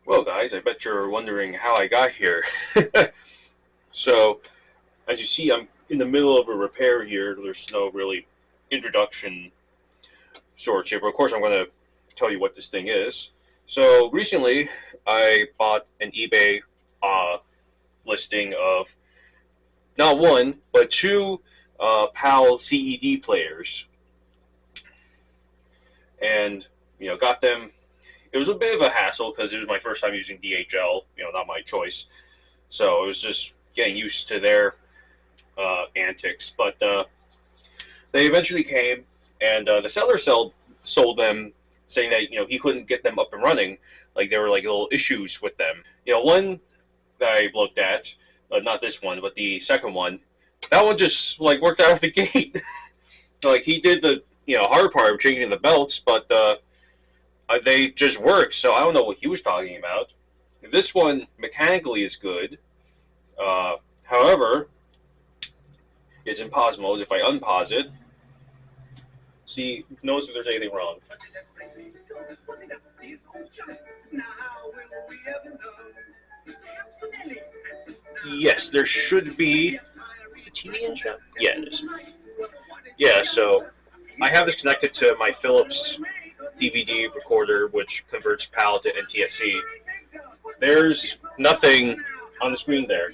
Well, guys, I bet you're wondering how I got here. So, as you see, I'm in the middle of a repair here. There's no really introduction sorts here, but of course, I'm going to tell you what this thing is. So, recently, I bought an eBay listing of not one, but two PAL CED players. And, got them. It was a bit of a hassle because it was my first time using DHL, not my choice. So it was just getting used to their antics. But they eventually came, and the seller sold them, saying that he couldn't get them up and running. Like there were like little issues with them. One that I looked at, not this one, but the second one, that one just like worked out of the gate. Like he did the hard part of changing the belts, but they just work. So I don't know what he was talking about. This one mechanically is good. However, it's in pause mode. If I unpause it, see, notice if there's anything wrong. Yes, there should be. Is the TV in shot? Yeah, it is. Yeah, so I have this connected to my Philips DVD recorder, which converts PAL to NTSC. There's nothing on the screen there.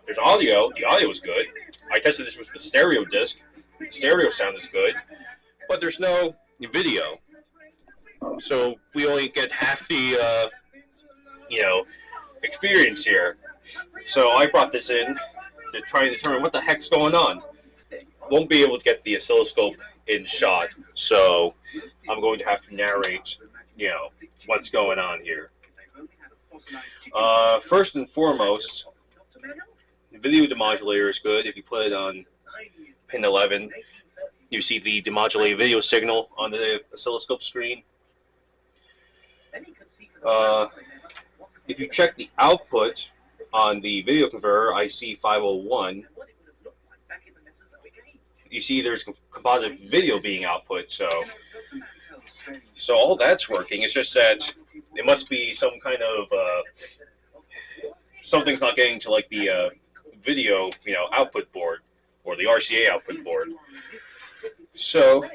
There's audio. The audio is good. I tested this with the stereo disc. The stereo sound is good, but there's no video. So we only get half the, experience here. So I brought this in to try and determine what the heck's going on. Won't be able to get the oscilloscope in shot, so I'm going to have to narrate, what's going on here. First and foremost, the video demodulator is good. If you put it on pin 11, you see the demodulated video signal on the oscilloscope screen. If you check the output on the video converter IC501, you see there's composite video being output, so all that's working. It's just that it must be some kind of something's not getting to like the video output board or the RCA output board. So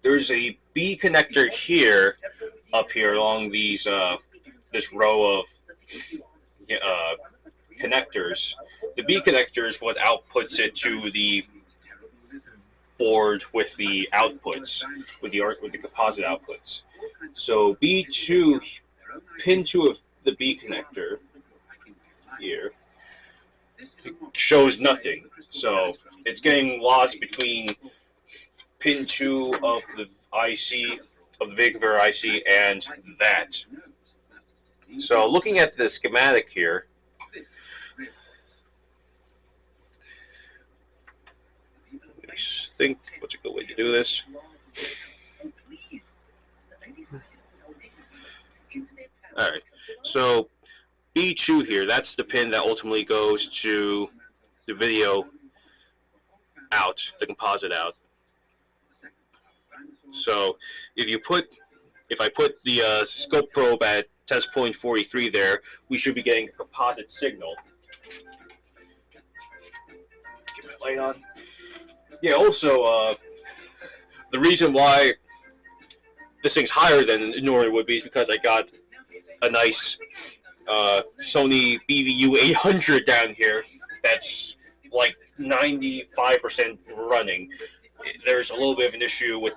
there's a B connector here, up here along these this row of connectors. The B connector is what outputs it to the board with the outputs, with the composite outputs. So B2, pin 2 of the B connector here shows nothing. So it's getting lost between pin 2 of the IC, of the video converter IC, and that. So looking at the schematic here, I think what's a good way to do this? Alright, so B2 here, that's the pin that ultimately goes to the video out, the composite out. So if I put the scope probe at test point 43 there, we should be getting a composite signal. Get my light on. Yeah, also, the reason why this thing's higher than it normally would be is because I got a nice Sony BVU 800 down here that's like 95% running. There's a little bit of an issue with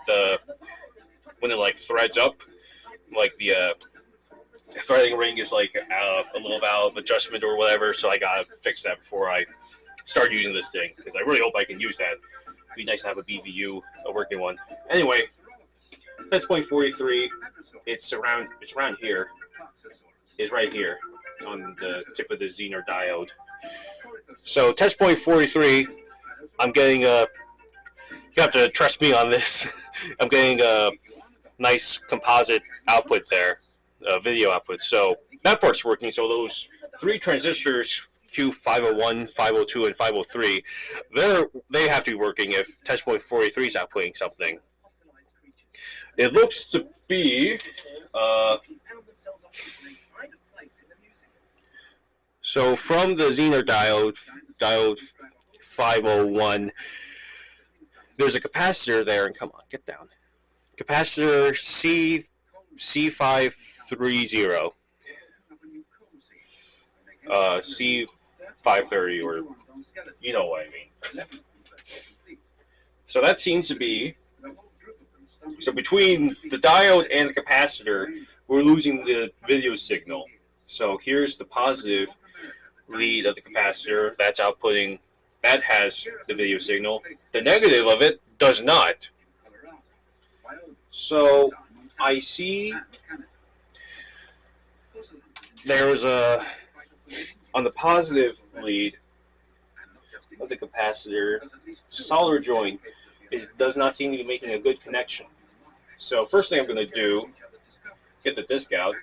when it like threads up, like the threading ring is like a little out of adjustment or whatever, so I gotta fix that before I start using this thing, because I really hope I can use that. It'd be nice to have a BVU, a working one. Anyway, test point 43, it's around here. It's right here on the tip of the Zener diode. So test point 43, I'm getting a, you have to trust me on this, I'm getting a nice composite output there, video output. So that part's working. So those three transistors, Q501, 502, and 503, they have to be working if test point 43 is outputting something. It looks to be so from the Zener diode 501. There's a capacitor there, and come on, get down. Capacitor C530. C530, or you know what I mean. So that seems to be, so between the diode and the capacitor, we're losing the video signal. So here's the positive lead of the capacitor that's outputting, that has the video signal. The negative of it does not. So I see there's a, on the positive lead of the capacitor, solder joint does not seem to be making a good connection. So first thing I'm going to do, get the disc out.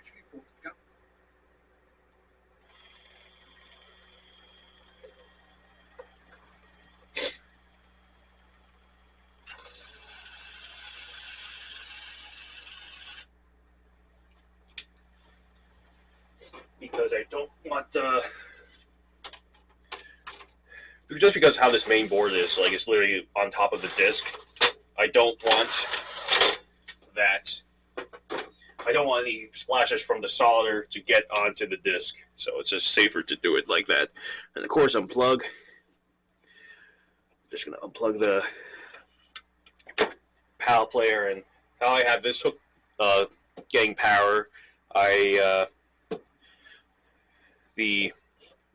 Because I don't want just because how this main board is, like it's literally on top of the disc, I don't want that. I don't want any splashes from the solder to get onto the disc, so it's just safer to do it like that. And of course, unplug. Just gonna unplug the PAL player, and how I have this hook getting power.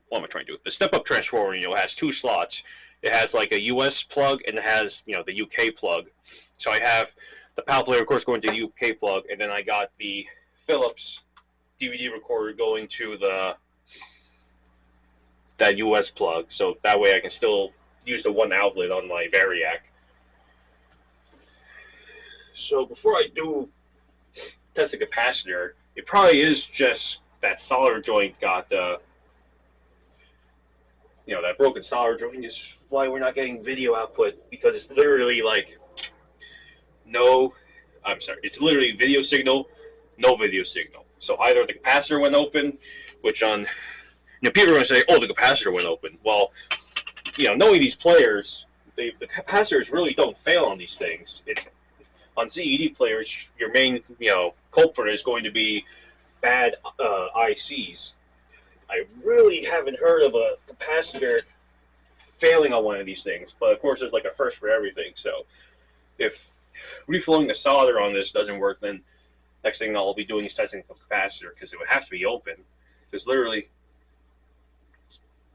What am I trying to do? The step-up transformer, has two slots. It has like a US plug, and it has, the UK plug. So I have the PAL player, of course, going to the UK plug, and then I got the Philips DVD recorder going to that US plug. So that way I can still use the one outlet on my Variac. So before I do test the capacitor, it probably is just that solder joint got that broken solder joint is why we're not getting video output, because it's literally like it's literally video signal, no video signal. So either the capacitor went open, which on, people are going to say, oh, the capacitor went open. Well, knowing these players, the capacitors really don't fail on these things. It's on CED players, your main, culprit is going to be bad ICs. I really haven't heard of a capacitor failing on one of these things, but of course there's like a first for everything. So if reflowing the solder on this doesn't work, then next thing I'll be doing is testing the capacitor, because it would have to be open, because literally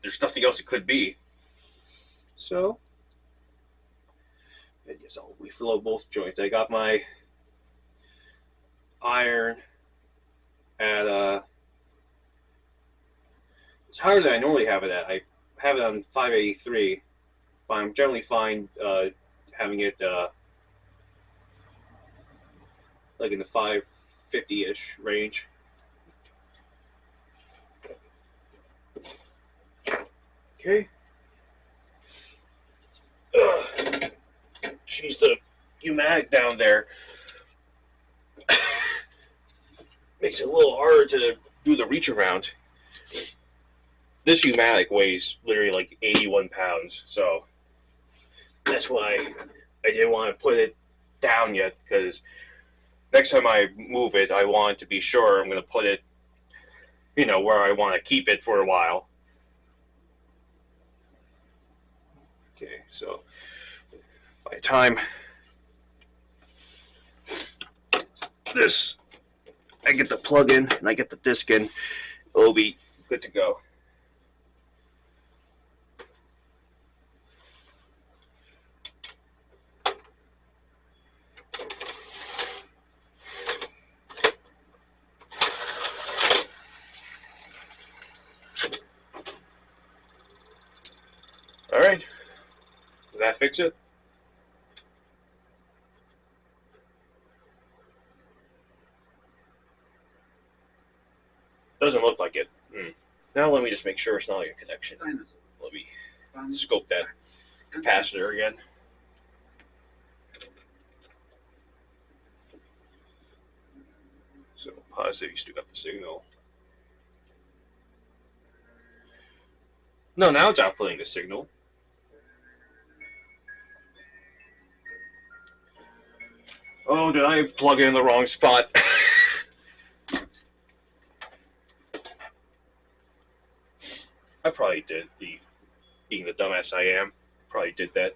there's nothing else it could be. So I guess I'll reflow both joints. I got my iron at it's higher than I normally have it at. I have it on 583, but I'm generally fine having it like in the 550-ish range. Okay. Jeez, the pneumatic down there makes it a little harder to do the reach around. This pneumatic weighs literally like 81 pounds, so that's why I didn't want to put it down yet, because next time I move it, I want to be sure I'm going to put it, where I want to keep it for a while. Okay, so by the time I get the plug in and I get the disc in, it'll be good to go. All right, did that fix it? Doesn't look like it. Now let me just make sure it's not like a connection. Let me scope that capacitor again. So PAL CED still got the signal. No, now it's outputting the signal. Oh, did I plug it in the wrong spot? I probably did. Being the dumbass I am, probably did that.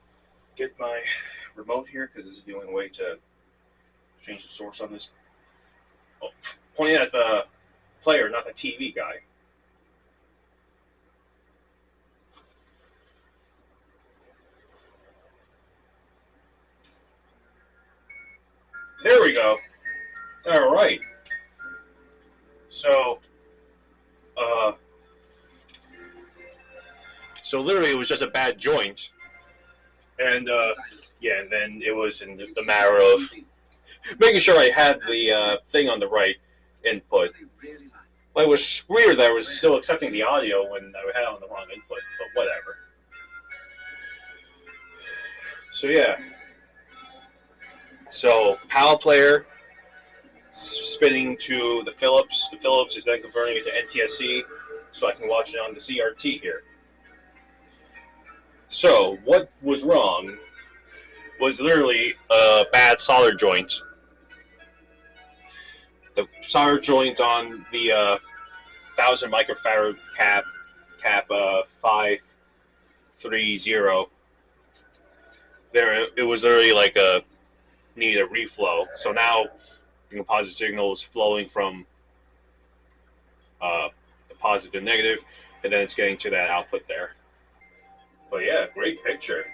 Get my remote here because this is the only way to change the source on this. Oh, pointing at the player, not the TV guy. There we go. All right. So, so literally, it was just a bad joint, and yeah, and then it was in the matter of making sure I had the thing on the right input. Well, it was weird that I was still accepting the audio when I had it on the wrong input, but whatever. So yeah. So PAL player spinning to the Philips. The Philips is then converting it to NTSC, so I can watch it on the CRT here. So what was wrong was literally a bad solder joint. The solder joint on the 1000 microfarad cap 530. There, it was literally like needed a reflow. So now the composite signal is flowing from the positive to negative, and then it's getting to that output there. But yeah, great picture.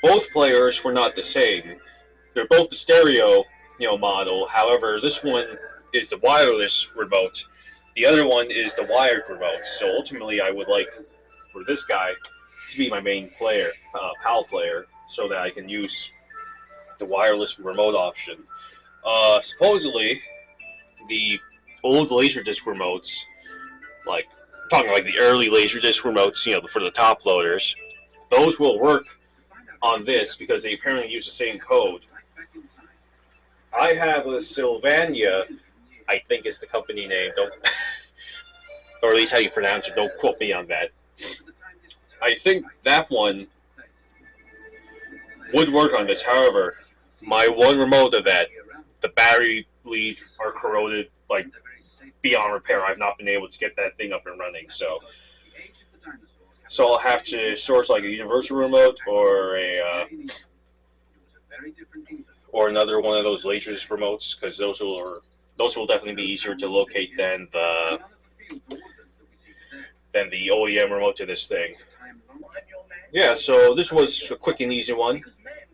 Both players were not the same. They're both the stereo, model. However, this one is the wireless remote. The other one is the wired remote. So ultimately, I would like for this guy to be my main player, PAL player, so that I can use the wireless remote option. Supposedly, the old Laserdisc remotes, like I'm talking like the early Laserdisc remotes, for the top loaders, those will work on this because they apparently use the same code. I have a Sylvania, I think is the company name, or at least how you pronounce it, don't quote me on that. I think that one would work on this. However, my one remote of that, the battery leads are corroded, like beyond repair. I've not been able to get that thing up and running, so I'll have to source like a universal remote or another one of those Laserdisc remotes, because those will definitely be easier to locate than the OEM remote to this thing. Yeah, so this was a quick and easy one.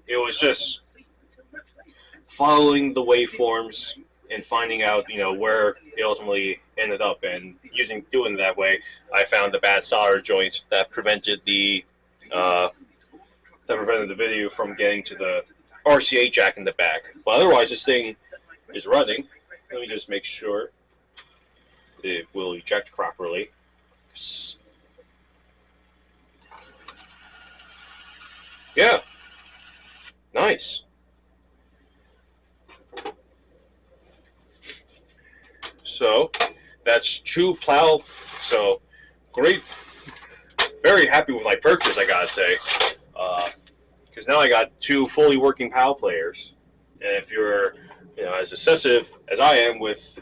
It was just following the waveforms and finding out, where it ultimately ended up, and doing it that way, I found the bad solder joint that prevented the video from getting to the RCA jack in the back. But otherwise, this thing is running. Let me just make sure it will eject properly. Yeah, nice. So that's two PAL. So great. Very happy with my purchase, I gotta say, because now I got two fully working PAL players. And if you're, as obsessive as I am with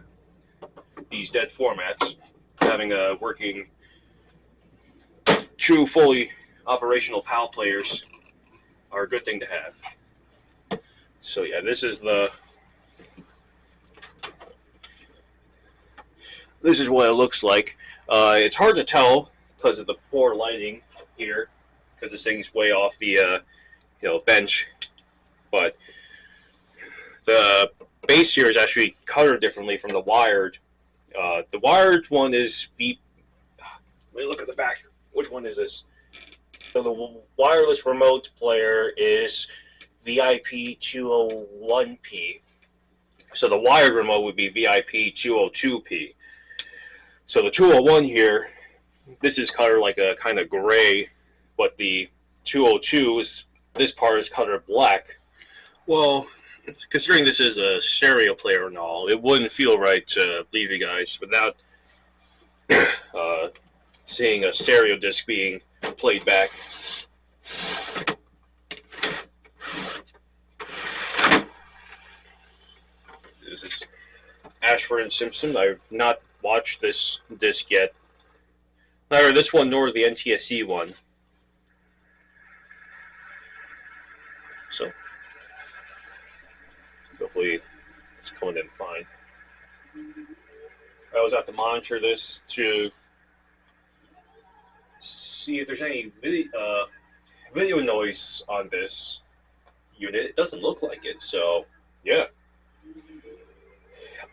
these dead formats, having a working, true, fully operational PAL players are a good thing to have. So yeah, this is what it looks like. It's hard to tell because of the poor lighting here, because this thing's way off the bench. But the base here is actually colored differently from the wired. The wired one is let me look at the back. Which one is this? So the wireless remote player is VIP201P. So the wired remote would be VIP202P. So the 201 here, this is colored like a kind of gray, but the 202 this part is colored black. Well, considering this is a stereo player and all, it wouldn't feel right to leave you guys without uh, seeing a stereo disc being played back. This is Ashford and Simpson. I've not watched this disc yet. Neither this one nor the NTSC one. So hopefully it's coming in fine. I always have to monitor this to see if there's any video noise on this unit. It doesn't look like it, so yeah.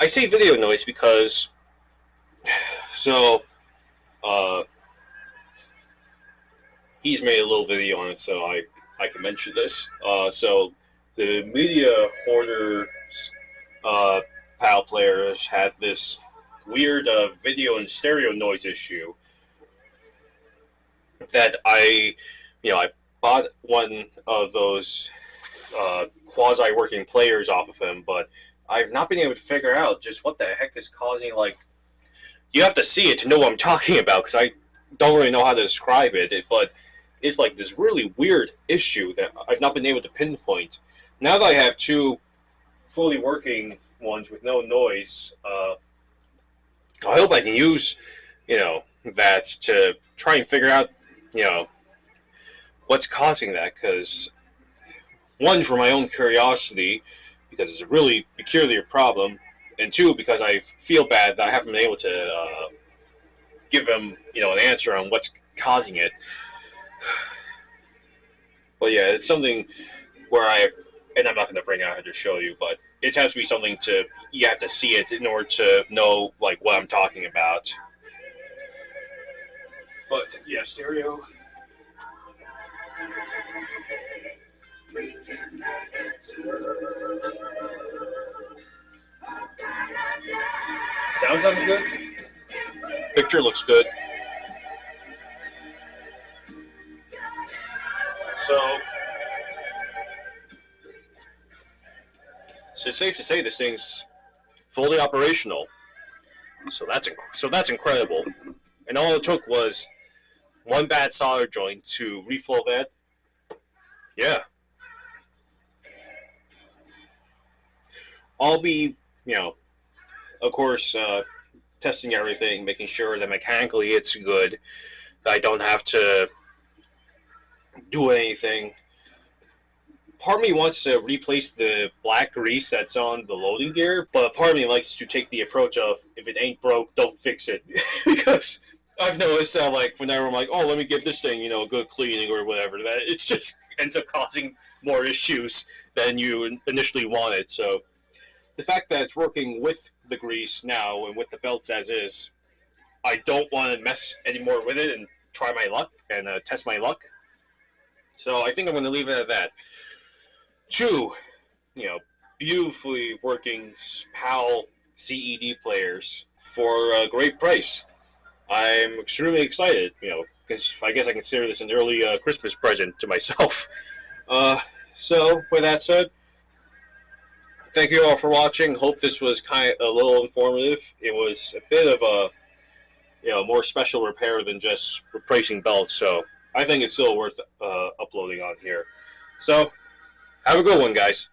I say video noise because he's made a little video on it, so I can mention this. So the media hoarders PAL players had this weird video and stereo noise issue that I bought one of those quasi-working players off of him, but I've not been able to figure out just what the heck is causing. Like, you have to see it to know what I'm talking about, because I don't really know how to describe it, but it's like this really weird issue that I've not been able to pinpoint. Now that I have two fully working ones with no noise, I hope I can use, that to try and figure out, what's causing that. Because, one, for my own curiosity, because it's a really peculiar problem, and two, because I feel bad that I haven't been able to give him, an answer on what's causing it. But yeah, it's something where and I'm not going to bring it out here to show you, but it has to be something you have to see it in order to know, like, what I'm talking about. But yeah, stereo. Sound sounds good. Picture looks good. So it's safe to say this thing's fully operational. So that's incredible. And all it took was one bad solder joint to reflow that. Yeah. I'll be, of course, testing everything, making sure that mechanically it's good, that I don't have to do anything. Part of me wants to replace the black grease that's on the loading gear, but part of me likes to take the approach of, if it ain't broke, don't fix it. Because I've noticed that, like, whenever I'm like, oh, let me give this thing, a good cleaning or whatever, that it just ends up causing more issues than you initially wanted. So the fact that it's working with the grease now and with the belts as is, I don't want to mess anymore with it and try my luck and test my luck. So I think I'm going to leave it at that. Two, beautifully working PAL CED players for a great price. I'm extremely excited, because I guess I consider this an early Christmas present to myself. So, with that said, thank you all for watching. Hope this was kind of a little informative. It was a bit of a, more special repair than just replacing belts, so I think it's still worth uploading on here. So, have a good one, guys.